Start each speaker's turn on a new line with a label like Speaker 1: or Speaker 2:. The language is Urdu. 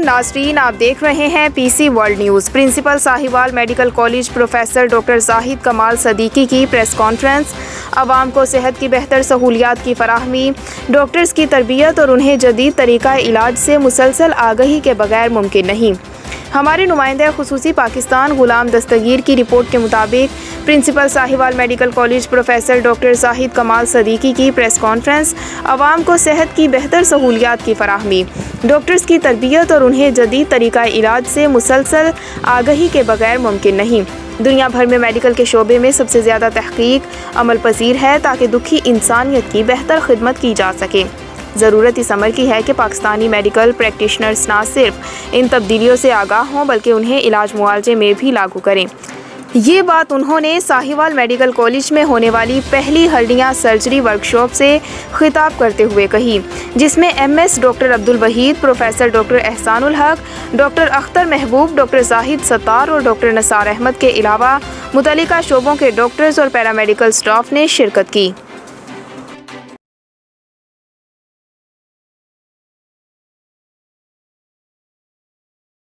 Speaker 1: ناظرین، آپ دیکھ رہے ہیں P C world news. Principal Sahiwal medical college professor doctor Zahid Kamal Siddiqui کی پریس کانفرنس۔ عوام کو صحت کی بہتر سہولیات کی فراہمی، ڈاکٹرز کی تربیت اور انہیں جدید طریقہ علاج سے مسلسل آگہی کے بغیر ممکن نہیں۔ ہمارے نمائندہ خصوصی پاکستان غلام دستگیر کی رپورٹ کے مطابق principal Sahiwal medical college professor doctor Zahid Kamal Siddiqui کی پریس کانفرنس۔ عوام کو صحت کی بہتر سہولیات کی فراہمی، ڈاکٹرز کی تربیت اور انہیں جدید طریقہ علاج سے مسلسل آگہی کے بغیر ممکن نہیں۔ دنیا بھر میں میڈیکل کے شعبے میں سب سے زیادہ تحقیق عمل پذیر ہے تاکہ دکھی انسانیت کی بہتر خدمت کی جا سکے۔ ضرورت اس عمل کی ہے کہ پاکستانی میڈیکل پریکٹیشنرز نہ صرف ان تبدیلیوں سے آگاہ ہوں بلکہ انہیں علاج معالجے میں بھی لاگو کریں۔ یہ بات انہوں نے ساہیوال میڈیکل کالج میں ہونے والی پہلی ہرنیا سرجری ورکشاپ سے خطاب کرتے ہوئے کہی، جس میں M S doctor Abdul Wahid, professor doctor Ehsan ul Haq, doctor Akhtar محبوب، ڈاکٹر زاہد ستار اور ڈاکٹر نثار احمد کے علاوہ متعلقہ شعبوں کے ڈاکٹرز اور پیرامیڈیکل سٹاف نے شرکت کی۔